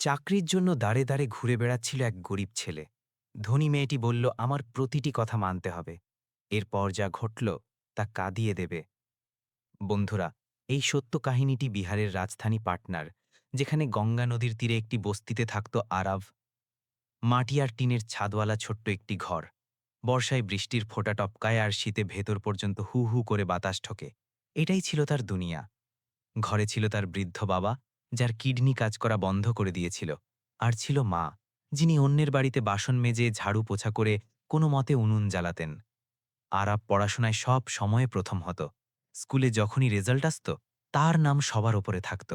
চাকরির জন্য দাঁড়ে দাঁড়ে ঘুরে বেড়াচ্ছিল এক গরিব ছেলে। ধনী মেয়েটি বলল, আমার প্রতিটি কথা মানতে হবে। এরপর যা ঘটল তা কাঁদিয়ে দেবে। বন্ধুরা, এই সত্য কাহিনীটি বিহারের রাজধানী পাটনার, যেখানে গঙ্গা নদীর তীরে একটি বস্তিতে থাকত আরাভ। মাটি আর টিনের ছাদওয়ালা ছোট্ট একটি ঘর। বর্ষায় বৃষ্টির ফোঁটা টপকায় আর শীতে ভেতর পর্যন্ত হু হু করে বাতাস ঠোকে। এটাই ছিল তার দুনিয়া। ঘরে ছিল তার বৃদ্ধ বাবা, যার কিডনি কাজ করা বন্ধ করে দিয়েছিল। আর ছিল মা, যিনি অন্যের বাড়িতে বাসন মেজে ঝাড়ু পোছা করে কোনো মতে উনুন জ্বালাতেন। আরাব পড়াশোনায় সব সময়ে প্রথম হতো। স্কুলে যখনই রেজাল্ট আসত, তার নাম সবার ওপরে থাকত।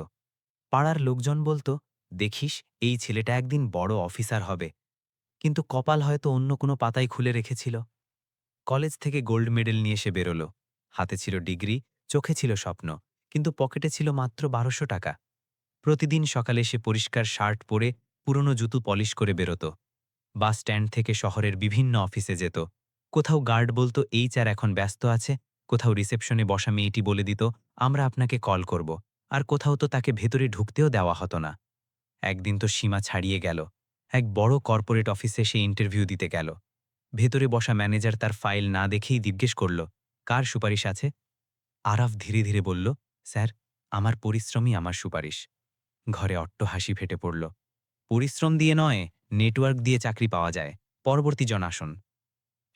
পাড়ার লোকজন বলতো, দেখিস, এই ছেলেটা একদিন বড় অফিসার হবে। কিন্তু কপাল হয়তো অন্য কোনো পাতায় খুলে রেখেছিল। কলেজ থেকে গোল্ড মেডেল নিয়ে সে বেরোল। হাতে ছিল ডিগ্রি, চোখে ছিল স্বপ্ন, কিন্তু পকেটে ছিল মাত্র ১২০০ টাকা। প্রতিদিন সকালে সে পরিষ্কার শার্ট পরে পুরনো জুতো পলিশ করে বেরোত। বাস স্ট্যান্ড থেকে শহরের বিভিন্ন অফিসে যেত। কোথাও গার্ড বলতো, এইচআর এখন ব্যস্ত আছে। কোথাও রিসেপশনে বসা মেয়েটি বলে দিত, আমরা আপনাকে কল করব। আর কোথাও তো তাকে ভেতরে ঢুকতেও দেওয়া হতো না। একদিন তো সীমা ছাড়িয়ে গেল। এক বড় কর্পোরেট অফিসে সে ইন্টারভিউ দিতে গেল। ভেতরে বসা ম্যানেজার তার ফাইল না দেখেই জিজ্ঞেস করল, কার সুপারিশ আছে? আরাফ ধীরে ধীরে বলল, স্যার, আমার পরিশ্রমই আমার সুপারিশ। ঘরে অট্টহাসি ফেটে পড়ল। পরিশ্রম দিয়ে নয়, নেটওয়ার্ক দিয়ে চাকরি পাওয়া যায়। পরবর্তী জন আসুন।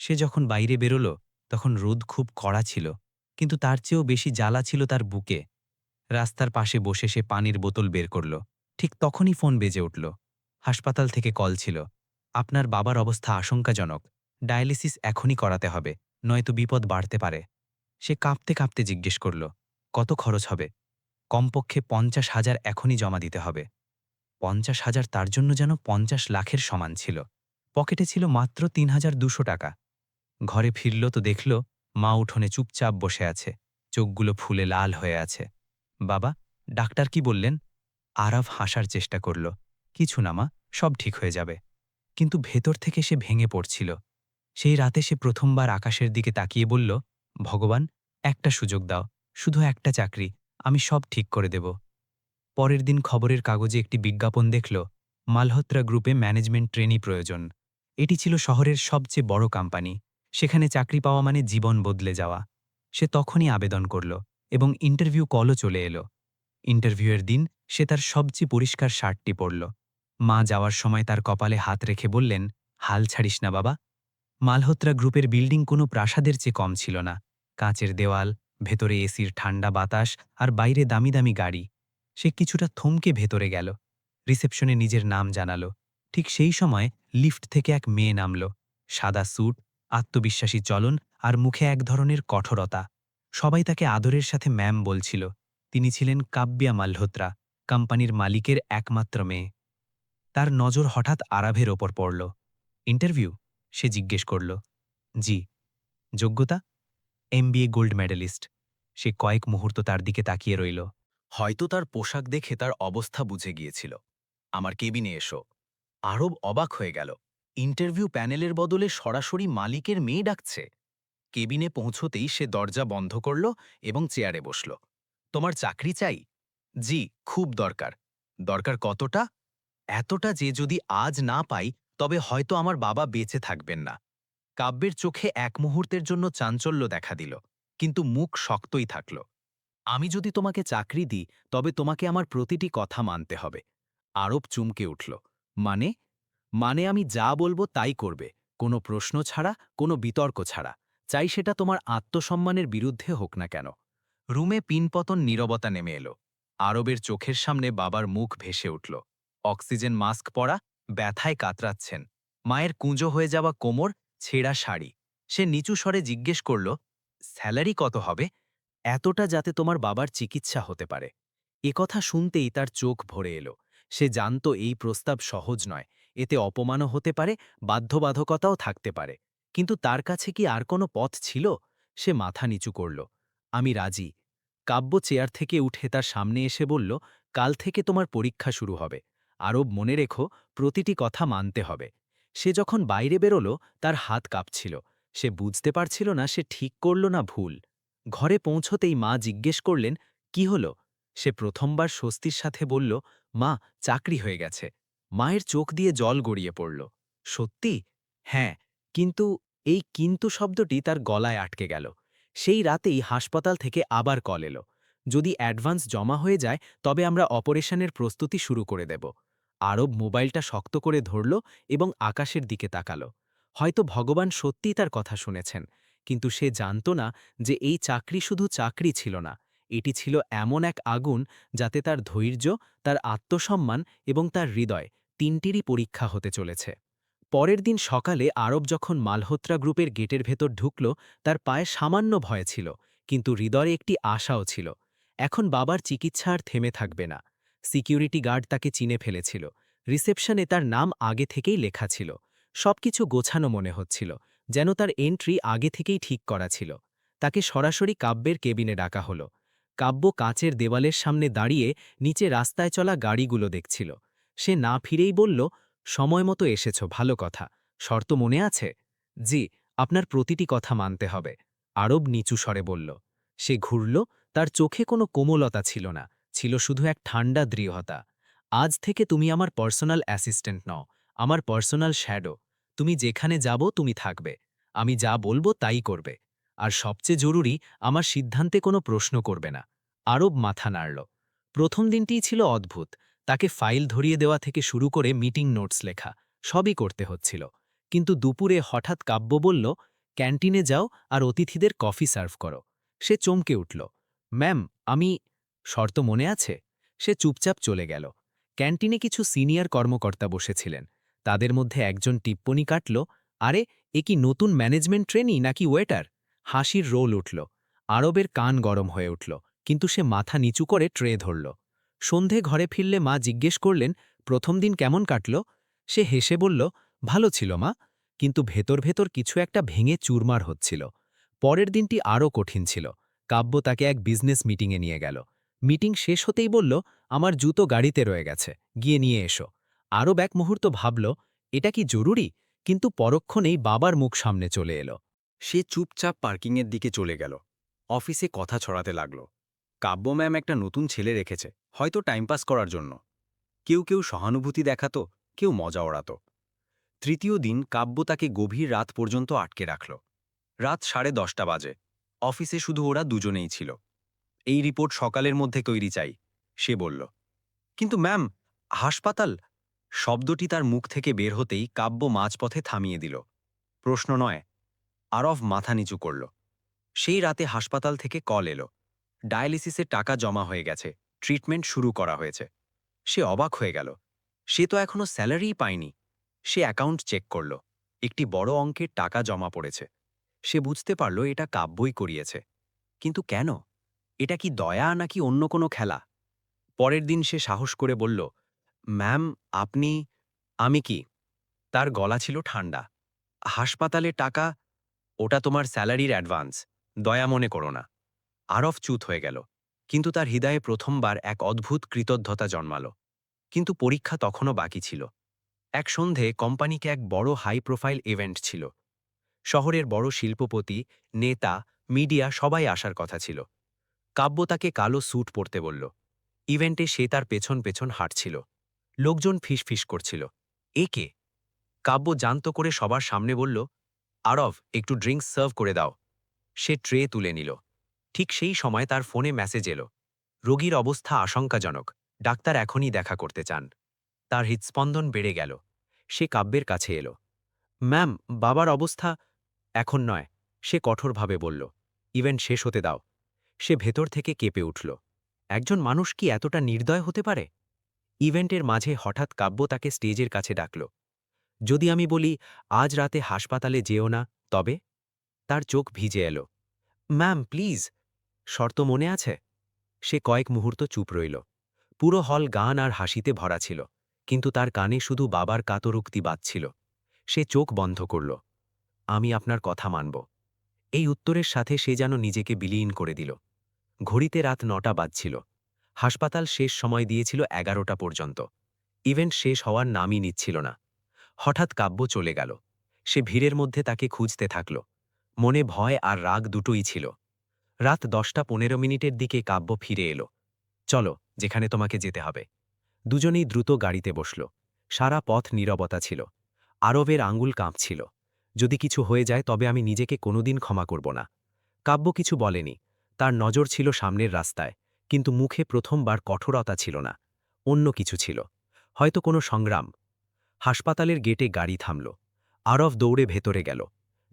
সে যখন বাইরে বেরোল, তখন রোদ খুব কড়া ছিল, কিন্তু তার চেয়েও বেশি জ্বালা ছিল তার বুকে। রাস্তার পাশে বসে সে পানির বোতল বের করল। ঠিক তখনই ফোন বেজে উঠল। হাসপাতাল থেকে কল ছিল। আপনার বাবার অবস্থা আশঙ্কাজনক। ডায়ালিসিস এখনই করাতে হবে, নয়তো বিপদ বাড়তে পারে। সে কাঁপতে কাঁপতে জিজ্ঞেস করল, কত খরচ হবে? কমপক্ষে ৫০,০০০ এখনই জমা দিতে হবে। ৫০,০০০ তার জন্য যেন ৫০ লাখের সমান ছিল। পকেটে ছিল মাত্র ৩,২০০ টাকা। ঘরে ফিরল তো দেখল, মা উঠোনে চুপচাপ বসে আছে, চোখগুলো ফুলে লাল হয়ে আছে। বাবা, ডাক্তার কি বললেন? আরাফ হাসার চেষ্টা করল। কিছু না মা, সব ঠিক হয়ে যাবে। কিন্তু ভেতর থেকে সে ভেঙে পড়ছিল। সেই রাতে সে প্রথমবার আকাশের দিকে তাকিয়ে বলল, ভগবান, একটা সুযোগ দাও, শুধু একটা চাকরি, আমি সব ঠিক করে দেব। পরের দিন খবরের কাগজে একটি বিজ্ঞাপন দেখল, মালহোত্রা গ্রুপে ম্যানেজমেন্ট ট্রেনি প্রয়োজন। এটি ছিল শহরের সবচেয়ে বড় কোম্পানি। সেখানে চাকরি পাওয়া মানে জীবন বদলে যাওয়া। সে তখনই আবেদন করল এবং ইন্টারভিউ কলও চলে এলো। ইন্টারভিউয়ের দিন সে তার সবচেয়ে পরিষ্কার শার্টটি পরল। মা যাওয়ার সময় তার কপালে হাত রেখে বললেন, হাল ছাড়িস না বাবা। মালহোত্রা গ্রুপের বিল্ডিং কোনো প্রাসাদের চেয়ে কম ছিল না। কাঁচের দেওয়াল, ভেতরে এসির ঠান্ডা বাতাস, আর বাইরে দামি দামি গাড়ি। সে কিছুটা থমকে ভেতরে গেল। রিসেপশনে নিজের নাম জানালো। ঠিক সেই সময় লিফট থেকে এক মেয়ে নামল। সাদা স্যুট, আত্মবিশ্বাসী চলন, আর মুখে এক ধরনের কঠোরতা। সবাই তাকে আদরের সাথে ম্যাম বলছিল। তিনি ছিলেন কাব্যা মালহোত্রা, কোম্পানির মালিকের একমাত্র মেয়ে। তার নজর হঠাৎ আরাভের ওপর পড়ল। ইন্টারভিউ? সে জিজ্ঞেস করল। জি। যোগ্যতা? MBA gold medallist. সে কয়েক মুহূর্ত তার দিকে তাকিয়ে রইল। হয়তো তার পোশাক দেখে তার অবস্থা বুঝে গিয়েছিল। আমার কেবিনে এসো। আরব অবাক হয়ে গেল। ইন্টারভিউ প্যানেলের বদলে সরাসরি মালিকের মেয়ে ডাকছে। কেবিনে পৌঁছতেই সে দরজা বন্ধ করল এবং চেয়ারে বসল। তোমার চাকরি চাই? জি, খুব দরকার। দরকার কতটা? এতটা যে যদি আজ না পাই, তবে হয়তো আমার বাবা বেঁচে থাকবেন না। কাব্যের চোখে এক মুহূর্তের জন্য চাঞ্চল্য দেখা দিল, কিন্তু মুখ শক্তই থাকল। আমি যদি তোমাকে চাকরি দিই, তবে তোমাকে আমার প্রতিটি কথা মানতে হবে। আরব চমকে উঠল। মানে? মানে আমি যা বলবো তাই করবে, কোনো প্রশ্ন ছাড়া, কোনো বিতর্ক ছাড়া, চাই সেটা তোমার আত্মসম্মানের বিরুদ্ধে হোক না কেন। রুমে পিনপতন নীরবতা নেমে এলো। আরবের চোখের সামনে বাবার মুখ ভেসে উঠল। অক্সিজেন মাস্ক পরা, ব্যথায় কাতরাচ্ছেন। মায়ের কুঁজো হয়ে যাওয়া কোমর, ছেঁড়া শাড়ি। সে নিচু স্বরে জিজ্ঞেস করল, স্যালারি কত হবে? এতটা যাতে তোমার বাবার চিকিৎসা হতে পারে। কথা শুনতেই তার চোখ ভরে এলো। সে জানত এই প্রস্তাব সহজ নয়, এতে অপমানও হতে পারে, বাধ্যবাধকতাও থাকতে পারে। কিন্তু তার কাছে কি আর কোনো পথ ছিল? সে মাথা নিচু করল। আমি রাজি। কাব্য চেয়ার থেকে উঠে তার সামনে এসে বলল, কাল থেকে তোমার পরীক্ষা শুরু হবে। আরব, মনে রেখো, প্রতিটি কথা মানতে হবে। সে যখন বাইরে বেরোল, তার হাত কাঁপছিল। সে বুঝতে পারছিল না সে ঠিক করল না ভুল। ঘরে পৌঁছতেই মা জিজ্ঞেস করলেন, কি হলো? সে প্রথমবার স্বস্তির সাথে বলল, মা, চাকরি হয়ে গেছে। মায়ের চোখ দিয়ে জল গড়িয়ে পড়ল। সত্যি? হ্যাঁ, কিন্তু এই কিন্তু শব্দটি তার গলায় আটকে গেল। সেই রাতেই হাসপাতাল থেকে আবার কল এলো। যদি অ্যাডভান্স জমা হয়ে যায় তবে আমরা অপারেশনের প্রস্তুতি শুরু করে দেব। আরব মোবাইলটা শক্ত করে ধরল এবং আকাশের দিকে তাকালো। হয়তো ভগবান সত্যিই তার কথা শুনেছেন, কিন্তু সে জানত না যে এই চাকরি শুধু চাকরি ছিল না, এটি ছিল এমন এক আগুন যাতে তার ধৈর্য, তার আত্মসম্মান এবং তার হৃদয় তিনটিরই পরীক্ষা হতে চলেছে। পরের দিন সকালে আরব যখন মালহোত্রা গ্রুপের গেটের ভেতর ঢুকল, তার পায়ে সামান্য ভয় ছিল, কিন্তু হৃদয়ে একটি আশাও ছিল। এখন বাবার চিকিৎসা আর থেমে থাকবে না। সিকিউরিটি গার্ড তাকে চিনে ফেলেছিল। রিসেপশনে তার নাম আগে থেকেই লেখা ছিল। সবকিছু গোছানো মনে হচ্ছিল, যেন তার এন্ট্রি আগে থেকেই ঠিক করা ছিল। তাকে সরাসরি কাব্যের কেবিনে ডাকা হলো। কাব্য কাচের দেওয়ালের সামনে দাঁড়িয়ে নিচে রাস্তায় চলা গাড়িগুলো দেখছিল। সে না ফিরেই বলল, সময় মতো এসেছ, ভালো কথা। শর্ত মনে আছে? জি, আপনার প্রতিটি কথা মানতে হবে। আরব নিচু স্বরে বলল। সে ঘুরল, তার চোখে কোনো কোমলতা ছিল না, ছিল শুধু এক ঠান্ডা দৃঢ়তা। আজ থেকে তুমি আমার পার্সোনাল অ্যাসিস্ট্যান্ট নও, আমার পার্সোনাল শ্যাডো। তুমি যেখানে যাব তুমি থাকবে, আমি যা বলবো তাই করবে। আর সবচেয়ে জরুরি, আমার সিদ্ধান্তে কোনো প্রশ্ন করবে না। আরব মাথা নাড়ল। প্রথম দিনটিই ছিল অদ্ভুত। তাকে ফাইল ধরিয়ে দেওয়া থেকে শুরু করে মিটিং নোটস লেখা সবই করতে হচ্ছিল। কিন্তু দুপুরে হঠাৎ কাব্য বলল, ক্যান্টিনে যাও আর অতিথিদের কফি সার্ভ করো। সে চমকে উঠল। ম্যাম, আমি... শর্ত মনে আছে? সে চুপচাপ চলে গেল। ক্যান্টিনে কিছু সিনিয়র কর্মকর্তা বসেছিলেন। তাদের মধ্যে একজন টিপ্পনি কাটল, আরে, এ কি নতুন ম্যানেজমেন্ট ট্রেনি নাকি ওয়েটার? হাসির রোল উঠল। আরবের কান গরম হয়ে উঠল, কিন্তু সে মাথা নিচু করে ট্রে ধরল। সন্ধে ঘরে ফিরলে মা জিজ্ঞেস করলেন, প্রথম দিন কেমন কাটল? সে হেসে বলল, ভালো ছিল মা, কিন্তু ভেতর ভেতর কিছু একটা ভেঙে চুরমার হচ্ছিল। পরের দিনটি আরও কঠিন ছিল। কাব্য তাকে এক বিজনেস মিটিংয়ে নিয়ে গেল। মিটিং শেষ হতেই বলল, আমার জুতো গাড়িতে রয়ে গেছে, গিয়ে নিয়ে এসো। আরব এক মুহূর্ত ভাবল, এটা কি জরুরি? কিন্তু পরক্ষণেই বাবার মুখ সামনে চলে এলো। সে চুপচাপ পার্কিংয়ের দিকে চলে গেল। অফিসে কথা ছড়াতে লাগল। কাব্য ম্যাম একটা নতুন ছেলে রেখেছে, হয়তো টাইম পাস করার জন্য। কেউ কেউ সহানুভূতি দেখাত, কেউ মজা ওড়াত। তৃতীয় দিন কাব্য তাকে গভীর রাত পর্যন্ত আটকে রাখল। রাত 10:30 বাজে। অফিসে শুধু ওরা দুজনেই ছিল। এই রিপোর্ট সকালের মধ্যে তৈরি চাই, সে বলল। কিন্তু ম্যাম, হাসপাতাল... শব্দটি তার মুখ থেকে বের হতেই কাব্য মাঝপথে থামিয়ে দিল। প্রশ্ন নয়। আরব মাথা নিচু করল। সেই রাতে হাসপাতাল থেকে কল এলো। ডায়ালিসিসের টাকা জমা হয়ে গেছে, ট্রিটমেন্ট শুরু করা হয়েছে। সে অবাক হয়ে গেল। সে তো এখনো স্যালারিই পায়নি। সে অ্যাকাউন্ট চেক করল। একটি বড় অঙ্কের টাকা জমা পড়েছে। সে বুঝতে পারল এটা কাব্যই করিয়েছে। কিন্তু কেন? এটা কি দয়া নাকি অন্য কোনো খেলা? পরের দিন সে সাহস করে বলল, ম্যাম, আপনি... আমি কি? তার গলা ছিল ঠান্ডা। হাসপাতালে টাকা... ওটা তোমার স্যালারির অ্যাডভান্স, দয়া মনে করো না। আরব চুপ হয়ে গেল, কিন্তু তার হৃদয়ে প্রথমবার এক অদ্ভুত কৃতজ্ঞতা জন্মালো। কিন্তু পরীক্ষা তখনও বাকি ছিল। এক সন্ধে কোম্পানিকে এক বড় হাই প্রোফাইল ইভেন্ট ছিল। শহরের বড় শিল্পপতি, নেতা, মিডিয়া সবাই আসার কথা ছিল। কাব্য তাকে কালো স্যুট পরতে বলল। ইভেন্টে সে তার পেছন পেছন হাঁটছিল। লোকজন ফিসফিস করছিল, এ কে? কাব্য জানত করে সবার সামনে বলল, আরব, একটু ড্রিঙ্কস সার্ভ করে দাও। সে ট্রে তুলে নিল। ঠিক সেই সময় তার ফোনে মেসেজ এলো, রোগীর অবস্থা আশঙ্কাজনক, ডাক্তার এখনই দেখা করতে চান। তার হৃৎস্পন্দন বেড়ে গেল। সে কাব্যের কাছে এলো। ম্যাম, বাবার অবস্থা... এখন নয়, সে কঠোরভাবে বলল। ইভেন্ট শেষ হতে দাও। সে ভেতর থেকে কেঁপে উঠল। একজন মানুষ কি এতটা নির্দয় হতে পারে? ইভেন্টের মাঝে হঠাৎ কাব্য তাকে স্টেজের কাছে ডাকল। যদি আমি বলি, আজ রাতে হাসপাতালে যেও না, তবে? তার চোখ ভিজে এলো। Ma'am, please. শর্ত মনে আছে? সে কয়েক মুহূর্ত চুপ রইল। পুরো হল গান আর হাসিতে ভরা ছিল, কিন্তু তার কানে শুধু বাবার কাতরোক্তি বাজছিল। সে চোখ বন্ধ করল। আমি আপনার কথা মানব। এই উত্তরের সাথে সে যেন নিজেকে বিলীন করে দিল। ঘড়িতে রাত 9টা বাজছিল। হাসপাতাল শেষ সময় দিয়েছিল 11টা পর্যন্ত। ইভেন্ট শেষ হওয়ার নামই নিচ্ছিল না। হঠাৎ কাব্য চলে গেল। সে ভিড়ের মধ্যে তাকে খুঁজতে থাকল। মনে ভয় আর রাগ দুটোই ছিল। রাত 10:15 দিকে কাব্য ফিরে এলো। চলো, যেখানে তোমাকে যেতে হবে। দুজনেই দ্রুত গাড়িতে বসল। সারা পথ নীরবতা ছিল। আরবের আঙুল কাঁপছিল। যদি কিছু হয়ে যায় তবে আমি নিজেকে কোনোদিন ক্ষমা করব না। কাব্য কিছু বলেনি। তার নজর ছিল সামনের রাস্তায়, কিন্তু মুখে প্রথমবার কঠোরতা ছিল না। অন্য কিছু ছিল। হয়তো কোনো সংগ্রাম। হাসপাতালের গেটে গাড়ি থামল। আরব দৌড়ে ভেতরে গেল।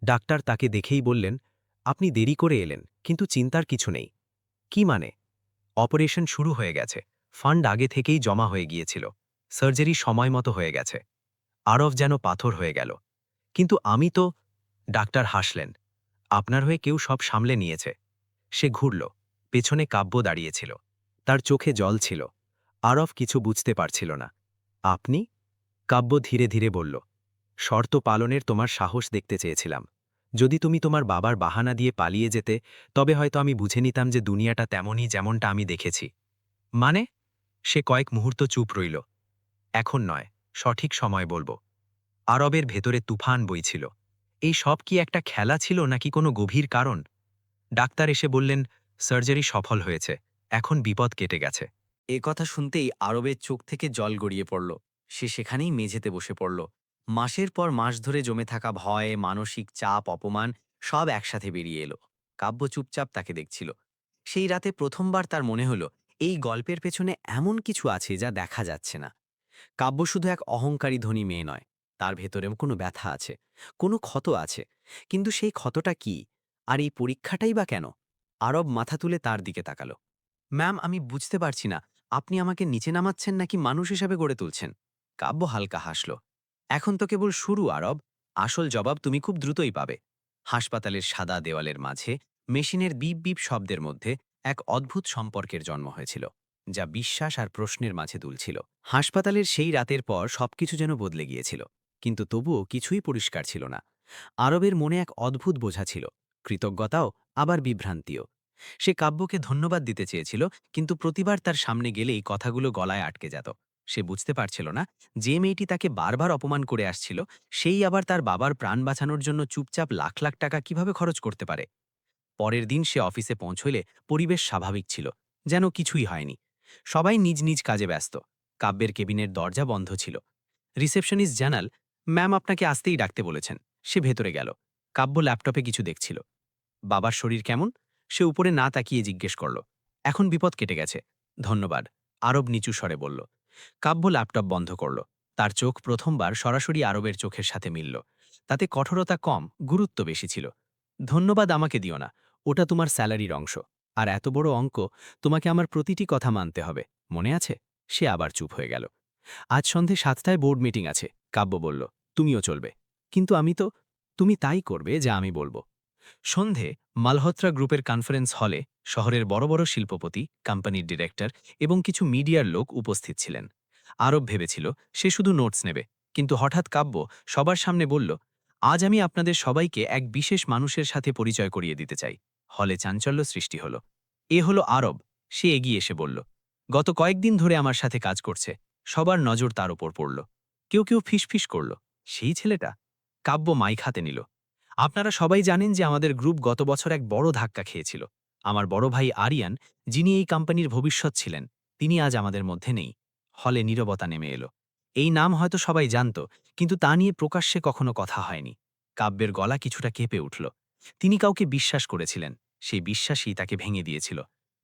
ডাক্তার তাকে দেখেই বললেন, আপনি দেরি করে এলেন, কিন্তু চিন্তার কিছু নেই। কি মানে? অপারেশন শুরু হয়ে গেছে। ফান্ড আগে থেকেই জমা হয়ে গিয়েছিল। সার্জারি সময় মতো হয়ে গেছে। আরব যেন পাথর হয়ে গেল। কিন্তু আমি তো... ডাক্তার হাসলেন। আপনার হয়ে কেউ সব সামলে নিয়েছে। সে ঘুরল। পেছনে কাব্য দাঁড়িয়েছিল। তার চোখে জল ছিল। আরব কিছু বুঝতে পারছিল না। আপনি? কাব্য ধীরে ধীরে বলল, শর্ত পালনের তোমার সাহস দেখতে চেয়েছিলাম। যদি তুমি তোমার বাবার বাহানা দিয়ে পালিয়ে যেতে, তবে হয়তো আমি বুঝে নিতাম যে দুনিয়াটা তেমনই যেমনটা আমি দেখেছি। মানে? সে কয়েক মুহূর্ত চুপ রইল। এখন নয়, সঠিক সময় বলবো। আরবের ভেতরে তুফান বইছিল। এই সব কি একটা খেলা ছিল নাকি কোনো গভীর কারণ? ডাক্তার এসে বললেন, সার্জারি সফল হয়েছে, এখন বিপদ কেটে গেছে। এ কথা শুনতেই আরবের চোখ থেকে জল গড়িয়ে পড়ল। সে সেখানেই মেঝেতে বসে পড়ল। মাসের পর মাস ধরে জমে থাকা ভয়, মানসিক চাপ, অপমান সব একসাথে বেরিয়ে এলো। কাব্য চুপচাপ তাকে দেখছিল। সেই রাতে প্রথমবার তার মনে হলো এই গল্পের পেছনে এমন কিছু আছে যা দেখা যাচ্ছে না। কাব্য শুধু এক অহংকারী ধনী মেয়ে নয়, তার ভেতরেও কোনো ব্যথা আছে, কোনো ক্ষত আছে। কিন্তু সেই ক্ষতটা কি? আর এই পরীক্ষাটাই বা কেন? আরব মাথা তুলে তার দিকে তাকালো। ম্যাম, আমি বুঝতে পারছি না, আপনি আমাকে নিচে নামাচ্ছেন নাকি মানুষ হিসাবে গড়ে তুলছেন? কাব্য হালকা হাসল। এখন তো কেবল শুরু আরব। আসল জবাব তুমি খুব দ্রুতই পাবে। হাসপাতালের সাদা দেওয়ালের মাঝে, মেশিনের বিপ বিপ শব্দের মধ্যে এক অদ্ভুত সম্পর্কের জন্ম হয়েছিল, যা বিশ্বাস আর প্রশ্নের মাঝে দুলছিল। হাসপাতালের সেই রাতের পর সবকিছু যেন বদলে গিয়েছিল, কিন্তু তবুও কিছুই পরিষ্কার ছিল না। আরবের মনে এক অদ্ভুত বোঝা ছিল, কৃতজ্ঞতাও, আবার বিভ্রান্তিও। সে কাব্যকে ধন্যবাদ দিতে চেয়েছিল, কিন্তু প্রতিবার তার সামনে গেলেই কথাগুলো গলায় আটকে যেত। সে বুঝতে পারছিল না, যে মেয়েটি তাকে বারবার অপমান করে আসছিল, সেই আবার তার বাবার প্রাণ বাঁচানোর জন্য চুপচাপ লাখ লাখ টাকা কিভাবে খরচ করতে পারে। পরের দিন সে অফিসে পৌঁছলে পরিবেশ স্বাভাবিক ছিল, যেন কিছুই হয়নি। সবাই নিজ নিজ কাজে ব্যস্ত। কাব্যের কেবিনের দরজা বন্ধ ছিল। রিসেপশনিস্ট জানাল, ম্যাম আপনাকে আসতেই ডাকতে বলেছেন। সে ভেতরে গেল। কাব্য ল্যাপটপে কিছু দেখছিল। বাবার শরীর কেমন? সে উপরে না তাকিয়ে জিজ্ঞেস করল। এখন বিপদ কেটে গেছে, ধন্যবাদ, আরব নিচু স্বরে বলল। কাব্য ল্যাপটপ বন্ধ করল। তার চোখ প্রথমবার সরাসরি আরবের চোখের সাথে মিলল। তাতে কঠোরতা কম, গুরুত্ব বেশি ছিল। ধন্যবাদ আমাকে দিও না, ওটা তোমার স্যালারির অংশ। আর এত বড় অঙ্ক, তোমাকে আমার প্রতিটি কথা মানতে হবে, মনে আছে? সে আবার চুপ হয়ে গেল। আজ সন্ধে 7টায় বোর্ড মিটিং আছে, কাব্য বলল। তুমিও চলবে। কিন্তু আমি তো... তুমি তাই করবে যা আমি বলবো। সন্ধে মালহোত্রা গ্রুপের কনফারেন্স হলে শহরের বড় বড় শিল্পপতি, কোম্পানির ডিরেক্টর এবং কিছু মিডিয়ার লোক উপস্থিত ছিলেন। আরব ভেবেছিল সে শুধু নোটস নেবে, কিন্তু হঠাৎ কাব্য সবার সামনে বলল, আজ আমি আপনাদের সবাইকে এক বিশেষ মানুষের সাথে পরিচয় করিয়ে দিতে চাই। হলে চাঞ্চল্য সৃষ্টি হল। এ হলো আরব। সে এগিয়ে এসে বলল, গত কয়েকদিন ধরে আমার সাথে কাজ করছে। সবার নজর তার ওপর পড়ল। কেউ কেউ ফিসফিস করল, সেই ছেলেটা। কাব্য মাইক হাতে নিল। আপনারা সবাই জানেন যে আমাদের গ্রুপ গত বছর এক বড় ধাক্কা খেয়েছিল। আমার বড় ভাই আরিয়ান, যিনি এই কোম্পানির ভবিষ্যৎ ছিলেন, তিনি আজ আমাদের মধ্যে নেই। হলে নীরবতা নেমে এলো। এই নাম হয়তো সবাই জানত, কিন্তু তা নিয়ে প্রকাশ্যে কখনো কথা হয়নি। কাব্যের গলা কিছুটা কেঁপে উঠল। তিনি কাউকে বিশ্বাস করেছিলেন, সেই বিশ্বাসই তাকে ভেঙে দিয়েছিল।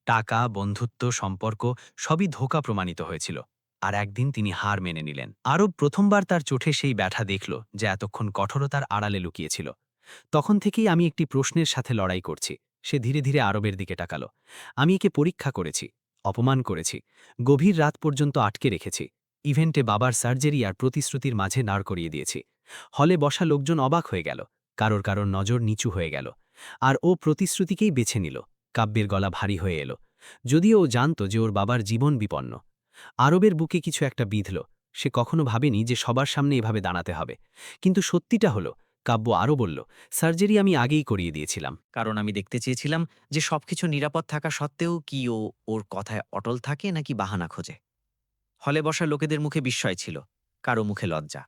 টাকা, বন্ধুত্ব, সম্পর্ক সবই ধোঁকা প্রমাণিত হয়েছিল। আর একদিন তিনি হার মেনে নিলেন। আরব প্রথমবার তার চোখে সেই ব্যথা দেখল, যা এতক্ষণ কঠোরতার আড়ালে লুকিয়েছিল। তখন থেকেই আমি একটি প্রশ্নের সাথে লড়াই করছি। সে ধীরে ধীরে আরবের দিকে তাকালো। আমি একে পরীক্ষা করেছি, অপমান করেছি, গভীর রাত পর্যন্ত আটকে রেখেছি। ইভেন্টে বাবার সার্জারি আর প্রতিশ্রুতির মাঝে নাড় করিয়ে দিয়েছি। হলে বসা লোকজন অবাক হয়ে গেল। কারোর কারোর নজর নিচু হয়ে গেল। আর ও প্রতিশ্রুতিকেই বেছে নিল। কাব্যের গলা ভারী হয়ে এলো। যদিও ও জানত যে ওর বাবার জীবন বিপন্ন। আরবের বুকে কিছু একটা বিঁধল। সে কখনো ভাবেনি যে সবার সামনে এভাবে দাঁড়াতে হবে। কিন্তু সত্যিটা হলো, কাব্য আরও বলল, সার্জারি আমি আগেই করিয়ে দিয়েছিলাম, কারণ আমি দেখতে চেয়েছিলাম যে সবকিছু নিরাপদ থাকা সত্ত্বেও কি ও ওর কথায় অটল থাকে নাকি বাহানা খোঁজে। হলে বসা লোকেদের মুখে বিস্ময় ছিল, কারো মুখে লজ্জা।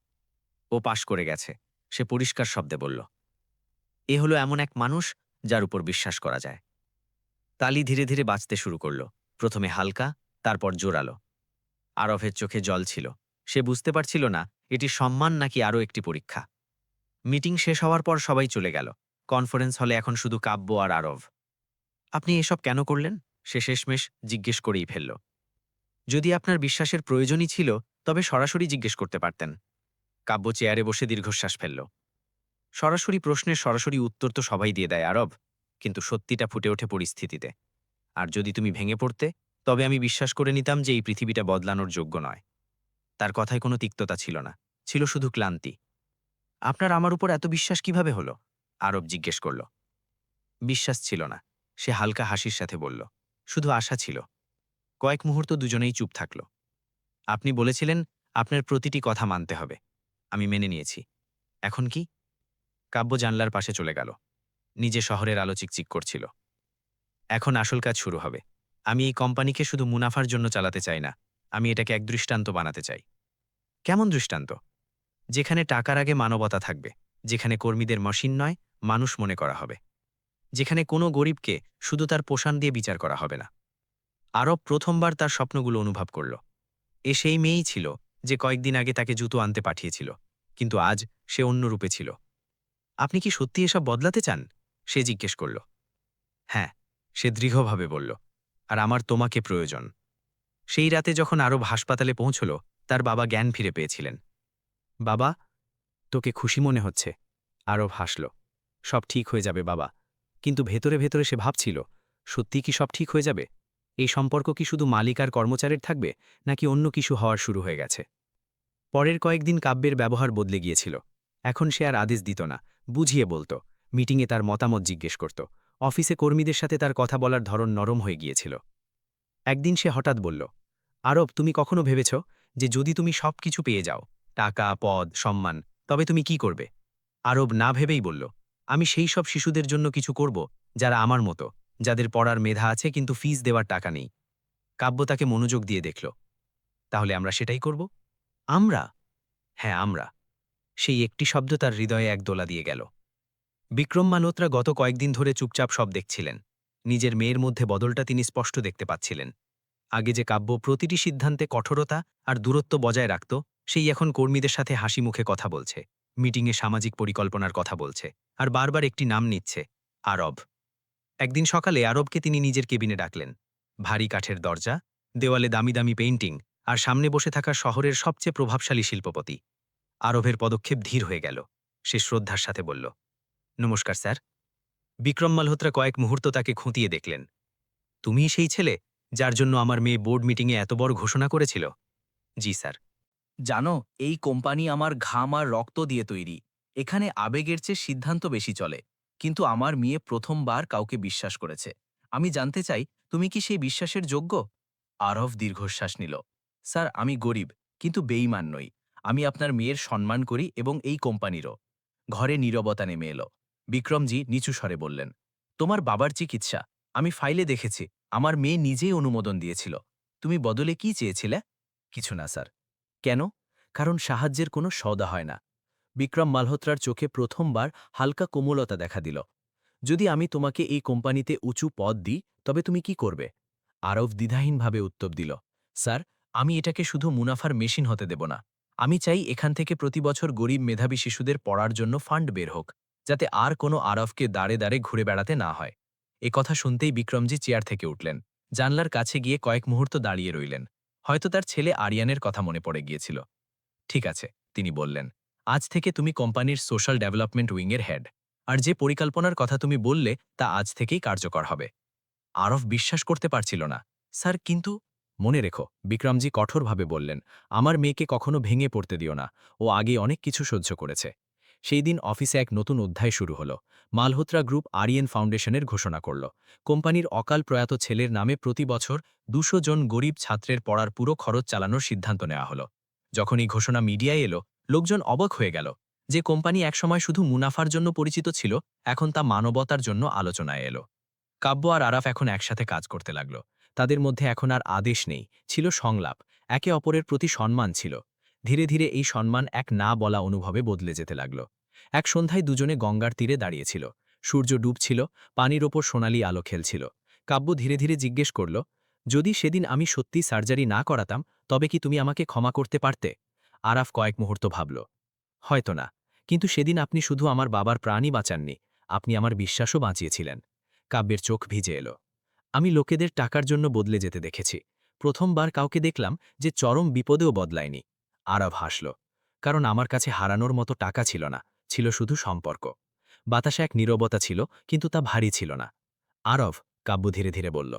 ও পাশ করে গেছে, সে পরিষ্কার শব্দে বলল। এ হলো এমন এক মানুষ যার উপর বিশ্বাস করা যায়। তালি ধীরে ধীরে বাঁচতে শুরু করল, প্রথমে হালকা, তারপর জোরালো। আরফের চোখে জল ছিল। সে বুঝতে পারছিল না এটি সম্মান নাকি আরও একটি পরীক্ষা। মিটিং শেষ হওয়ার পর সবাই চলে গেল। কনফারেন্স হলে এখন শুধু কাব্য আর আরব। আপনি এসব কেন করলেন? সে শেষমেশ জিজ্ঞেস করেই ফেলল। যদি আপনার বিশ্বাসের প্রয়োজনই ছিল তবে সরাসরি জিজ্ঞেস করতে পারতেন। কাব্য চেয়ারে বসে দীর্ঘশ্বাস ফেলল। সরাসরি প্রশ্নের সরাসরি উত্তর তো সবাই দিয়ে দেয় আরব, কিন্তু সত্যিটা ফুটে ওঠে পরিস্থিতিতে। আর যদি তুমি ভেঙে পড়তে, তবে আমি বিশ্বাস করে নিতাম যে এই পৃথিবীটা বদলানোর যোগ্য নয়। তার কথায় কোনো তিক্ততা ছিল না, ছিল শুধু ক্লান্তি। আপনার আমার উপর এত বিশ্বাস কিভাবে হলো? আরব জিজ্ঞেস করল। বিশ্বাস ছিল না, সে হালকা হাসির সাথে বলল, শুধু আশা ছিল। কয়েক মুহূর্ত দুজনেই চুপ থাকল। আপনি বলেছিলেন আপনার প্রতিটি কথা মানতে হবে। আমি মেনে নিয়েছি। এখন কি? কাব্য জানলার পাশে চলে গেল। নিজে শহরের আলো চিকচিক করছিল। এখন আসল কাজ শুরু হবে। আমি এই কোম্পানিকে শুধু মুনাফার জন্য চালাতে চাই না, আমি এটাকে এক দৃষ্টান্ত বানাতে চাই। কেমন দৃষ্টান্ত? যেখানে টাকার আগে মানবতা থাকবে, যেখানে কর্মীদের মেশিন নয়, মানুষ মনে করা হবে, যেখানে কোনো গরিবকে শুধু তার পোষণ দিয়ে বিচার করা হবে না। আরব প্রথমবার তার স্বপ্নগুলো অনুভব করল। এ সেই মেয়েই ছিল যে কয়েকদিন আগে তাকে জুতো আনতে পাঠিয়েছিল, কিন্তু আজ সে অন্য রূপে ছিল। আপনি কি সত্যি এসব বদলাতে চান? সে জিজ্ঞেস করল। হ্যাঁ, সে দৃঢ়ভাবে বলল। আর আমার তোমাকে প্রয়োজন। সেই রাতে যখন আরব হাসপাতালে পৌঁছল, তার বাবা জ্ঞান ফিরে পেয়েছিলেন। বাবা, তোকে খুশি মনে হচ্ছে? আরব হাসল। সব ঠিক হয়ে যাবে বাবা। কিন্তু ভেতরে ভেতরে সে ভাবছিল, সত্যি কি সব ঠিক হয়ে যাবে? এই সম্পর্ক কি শুধু মালিক আর কর্মচারীর থাকবে, নাকি অন্য কিছু হওয়ার শুরু হয়ে গেছে? পরের কয়েকদিন কাব্যের ব্যবহার বদলে গিয়েছিল। এখন সে আর আদেশ দিত না, বুঝিয়ে বলতো। মিটিংয়ে তার মতামত জিজ্ঞেস করত। অফিসে কর্মীদের সাথে তার কথা বলার ধরন নরম হয়ে গিয়েছিল। একদিন সে হঠাৎ বলল, আরব, তুমি কখনো ভেবেছ যে যদি তুমি সব কিছু পেয়ে যাও, টাকা, পদ, সম্মান, তবে তুমি কি করবে? আরব না ভেবেই বলল, আমি সেই সব শিশুদের জন্য কিছু করব যারা আমার মতো, যাদের পড়ার মেধা আছে কিন্তু ফিস দেওয়ার টাকা নেই। কাব্য তাকে মনোযোগ দিয়ে দেখল। তাহলে আমরা সেটাই করব? আমরা? হ্যাঁ, আমরা। সেই একটি শব্দ তার হৃদয়ে এক দোলা দিয়ে গেল। বিক্রম মালহোত্রা গত কয়েকদিন ধরে চুপচাপ সব দেখছিলেন। নিজের মেয়ের মধ্যে বদলটা তিনি স্পষ্ট দেখতে পাচ্ছিলেন। আগে যে কাব্য প্রতিটি সিদ্ধান্তে কঠোরতা আর দূরত্ব বজায় রাখত, সেই এখন কর্মীদের সাথে হাসি মুখে কথা বলছে, মিটিংয়ে সামাজিক পরিকল্পনার কথা বলছে, আর বারবার একটি নাম নিচ্ছে, আরব। একদিন সকালে আরবকে তিনি নিজের কেবিনে ডাকলেন। ভারী কাঠের দরজা, দেওয়ালে দামি দামি পেইন্টিং, আর সামনে বসে থাকা শহরের সবচেয়ে প্রভাবশালী শিল্পপতি। আরবের পদক্ষেপ ধীর হয়ে গেল। সে শ্রদ্ধার সাথে বলল, নমস্কার স্যার। বিক্রম মালহোত্রা কয়েক মুহূর্ত তাকে খুঁটিয়ে দেখলেন। তুমিই সেই ছেলে যার জন্য আমার মেয়ে বোর্ড মিটিংয়ে এত বড় ঘোষণা করেছিল? জি স্যার। জানো, এই কোম্পানি আমার ঘাম আর রক্ত দিয়ে তৈরি। এখানে আবেগের চেয়ে সিদ্ধান্ত বেশি চলে। কিন্তু আমার মেয়ে প্রথমবার কাউকে বিশ্বাস করেছে। আমি জানতে চাই, তুমি কি সেই বিশ্বাসের যোগ্য? আরব দীর্ঘশ্বাস নিল। স্যার, আমি গরিব, কিন্তু বেইমান নই। আমি আপনার মেয়ের সম্মান করি এবং এই কোম্পানিরও। ঘরে নীরবতা নেমে এলো। বিক্রমজি নিচু স্বরে বললেন, তোমার বাবার চিকিৎসা আমি ফাইলে দেখেছি। আমার মেয়ে নিজেই অনুমোদন দিয়েছিল। তুমি বদলে কি চেয়েছিলে? কিছু না স্যার। কেন? কারণ সাহায্যের কোনো সওদা হয় না। বিক্রম মালহোত্রার চোখে প্রথমবার হালকা কোমলতা দেখা দিল। যদি আমি তোমাকে এই কোম্পানিতে উঁচু পদ দিই, তবে তুমি কি করবে? আরব দ্বিধাহীনভাবে উত্তর দিল, স্যার, আমি এটাকে শুধু মুনাফার মেশিন হতে দেব না। আমি চাই এখান থেকে প্রতি বছর গরিব মেধাবী শিশুদের পড়ার জন্য ফান্ড বের হোক, যাতে আর কোনো আরবকে দাঁড়ে দাঁড়ে ঘুরে বেড়াতে না হয়। এ কথা শুনতেই বিক্রমজি চেয়ার থেকে উঠলেন। জানলার কাছে গিয়ে কয়েক মুহূর্ত দাঁড়িয়ে রইলেন। হয়তো তার ছেলে আরিয়ানের কথা মনে পড়ে গিয়েছিল। ঠিক আছে, তিনি বললেন, আজ থেকে তুমি কোম্পানির সোশ্যাল ডেভেলপমেন্ট উইংয়ের হেড। আর যে পরিকল্পনার কথা তুমি বললে তা আজ থেকেই কার্যকর হবে। আরব বিশ্বাস করতে পারছিল না। স্যার, কিন্তু মনে রেখো, বিক্রমজি কঠোরভাবে বললেন, আমার মেয়েকে কখনো ভেঙে পড়তে দিও না। ও আগে অনেক কিছু সহ্য করেছে। সেই দিন অফিসে এক নতুন অধ্যায় শুরু হলো। মালহোত্রা গ্রুপ আরিয়েন ফাউন্ডেশনের ঘোষণা করল। কোম্পানির অকাল প্রয়াত ছেলের নামে প্রতি বছর ২০০ জন গরিব ছাত্রের পড়ার পুরো খরচ চালানোর সিদ্ধান্ত নেওয়া হলো। যখন এই ঘোষণা মিডিয়ায় এলো, লোকজন অবাক হয়ে গেল। যে কোম্পানি একসময় শুধু মুনাফার জন্য পরিচিত ছিল, এখন তা মানবতার জন্য আলোচনায় এলো। কাব্য আর আরাফ এখন একসাথে কাজ করতে লাগল। তাদের মধ্যে এখন আর আদেশ নেই, ছিল সংলাপ। একে অপরের প্রতি সম্মান ছিল। ধীরে ধীরে এই সম্মান এক না বলা অনুভবে বদলে যেতে লাগল। এক সন্ধ্যায় দুজনে গঙ্গার তীরে দাঁড়িয়েছিল। সূর্য ডুবছিল, পানির ওপর সোনালি আলো খেলছিল। কাব্য ধীরে ধীরে জিজ্ঞেস করল, যদি সেদিন আমি সত্যি সার্জারি না করাতাম, তবে কি তুমি আমাকে ক্ষমা করতে পারতে? আরাফ কয়েক মুহূর্ত ভাবল। হয়তো না, কিন্তু সেদিন আপনি শুধু আমার বাবার প্রাণই বাঁচাননি, আপনি আমার বিশ্বাসও বাঁচিয়েছিলেন। কাব্যের চোখ ভিজে এলো। আমি লোকেদের টাকার জন্য বদলে যেতে দেখেছি। প্রথমবার কাউকে দেখলাম যে চরম বিপদেও বদলায়নি। আরাফ হাসল। কারণ আমার কাছে হারানোর মতো টাকা ছিল না, ছিল শুধু সম্পর্ক। বাতাসে এক নীরবতা ছিল, কিন্তু তা ভারী ছিল না। আরব, কাব্য ধীরে ধীরে বলল,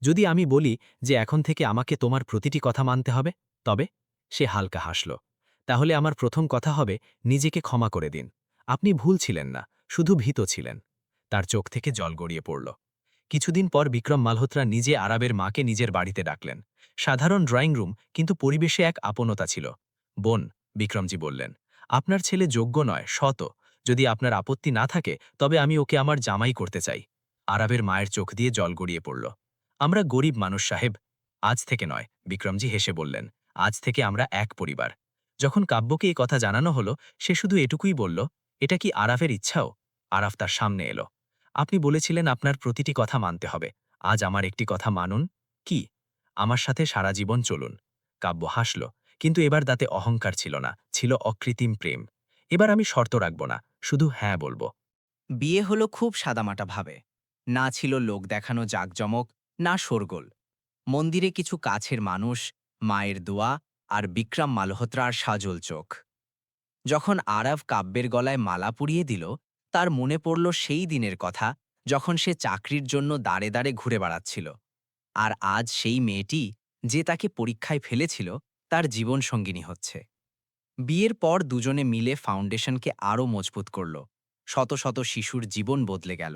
যদি আমি বলি যে এখন থেকে আমাকে তোমার প্রতিটি কথা মানতে হবে, তবে? সে হালকা হাসল। তাহলে আমার প্রথম কথা হবে, নিজেকে ক্ষমা করে দিন। আপনি ভুল ছিলেন না, শুধু ভীত ছিলেন। তার চোখ থেকে জল গড়িয়ে পড়ল। কিছুদিন পর বিক্রম মালহোত্রা নিজে আরবের মাকে নিজের বাড়িতে ডাকলেন। সাধারণ ড্রয়িং রুম, কিন্তু পরিবেশে এক আপনতা ছিল। বোন, বিক্রমজি বললেন, আপনার ছেলে যোগ্য নয়, শত। যদি আপনার আপত্তি না থাকে, তবে আমি ওকে আমার জামাই করতে চাই। আরবের মায়ের চোখ দিয়ে জল গড়িয়ে পড়ল। আমরা গরিব মানুষ সাহেব। আজ থেকে নয়, বিক্রমজি হেসে বললেন, আজ থেকে আমরা এক পরিবার। যখন কাব্যকে এই কথা জানানো হলো, সে শুধু এটুকুই বলল, এটা কি আরাফের ইচ্ছাও? আরাফ তার সামনে এলো। আপনি বলেছিলেন আপনার প্রতিটি কথা মানতে হবে। আজ আমার একটি কথা মানুন। কি? আমার সাথে সারা জীবন চলুন। কাব্য হাসল, কিন্তু এবার দাঁতে অহংকার ছিল না, ছিল অকৃত্রিম প্রেম। এবার আমি শর্ত রাখব না, শুধু হ্যাঁ বলবো। বিয়ে হলো খুব সাদামাটা ভাবে। না ছিল লোক দেখানো জাঁকজমক, না শোরগোল। মন্দিরে কিছু কাছের মানুষ, মায়ের দোয়া আর বিক্রম মালহোত্রার সাজল চোখ। যখন আরাভ কাব্যের গলায় মালা পুরিয়ে দিল, তার মনে পড়ল সেই দিনের কথা, যখন সে চাকরির জন্য দাঁড়ে দাঁড়ে ঘুরে বেড়াচ্ছিল। আর আজ সেই মেয়েটি, যে তাকে পরীক্ষায় ফেলেছিল, তার জীবনসঙ্গিনী হচ্ছে। বিয়ের পর দুজনে মিলে ফাউন্ডেশনকে আরও মজবুত করল। শত শত শিশুর জীবন বদলে গেল।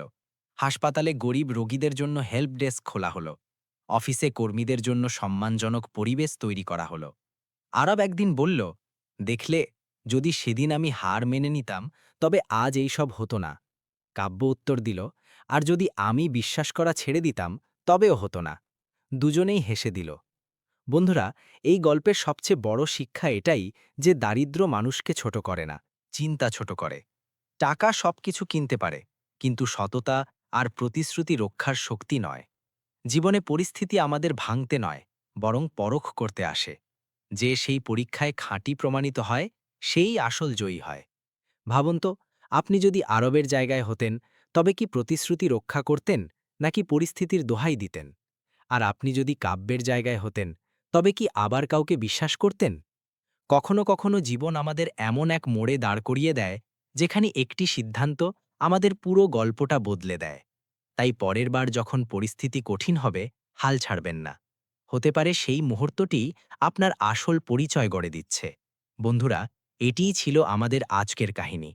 হাসপাতালে গরিব রোগীদের জন্য হেল্প ডেস্ক খোলা হলো। অফিসে কর্মীদের জন্য সম্মানজনক পরিবেশ তৈরি করা হলো। আরব একদিন বলল, দেখলে, যদি সেদিন আমি হার মেনে নিতাম, তবে আজ এই সব হতো না। কাব্য উত্তর দিল, আর যদি আমি বিশ্বাস করা ছেড়ে দিতাম, তবেও হতো না। দুজনেই হেসে দিল। বন্ধুরা, এই গল্পের সবচেয়ে বড় শিক্ষা এটাই যে দারিদ্র্য মানুষকে ছোট করে না, চিন্তা ছোট করে। টাকা সবকিছু কিনতে পারে, কিন্তু সততা আর প্রতিশ্রুতি রক্ষার শক্তি নয়। জীবনে পরিস্থিতি আমাদের ভাঙতে নয়, বরং পরখ করতে আসে। যে সেই পরীক্ষায় খাঁটি প্রমাণিত হয়, সেই আসল জয়ী হয়। ভাবুন তো, আপনি যদি আরবের জায়গায় হতেন, তবে কি প্রতিশ্রুতি রক্ষা করতেন, নাকি পরিস্থিতির দোহাই দিতেন? আর আপনি যদি কাব্যের জায়গায় হতেন, তবে কি আবার কাউকে বিশ্বাস করতেন? কখনো কখনো জীবন আমাদের এমন এক মোড়ে দাঁড় করিয়ে দেয়, যেখানে একটি সিদ্ধান্ত আমাদের পুরো গল্পটা বদলে দেয়। তাই পরের বার যখন পরিস্থিতি কঠিন হবে, হাল ছাড়বেন না। হতে পারে সেই মুহূর্তটি আপনার আসল পরিচয় গড়ে দিচ্ছে। বন্ধুরা, এটিই ছিল আমাদের আজকের কাহিনী।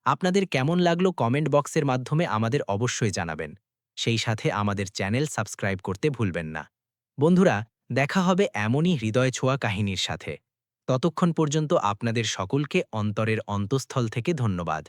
আপনাদের কেমন লাগলো কমেন্ট বক্সের মাধ্যমে আমাদের অবশ্যই জানাবেন। সেই সাথে আমাদের চ্যানেল সাবস্ক্রাইব করতে ভুলবেন না। বন্ধুরা, দেখা হবে এমনই হৃদয় ছোঁয়া কাহিনীর সাথে। ততক্ষণ পর্যন্ত আপনাদের সকলকে অন্তরের অন্তঃস্থল থেকে ধন্যবাদ।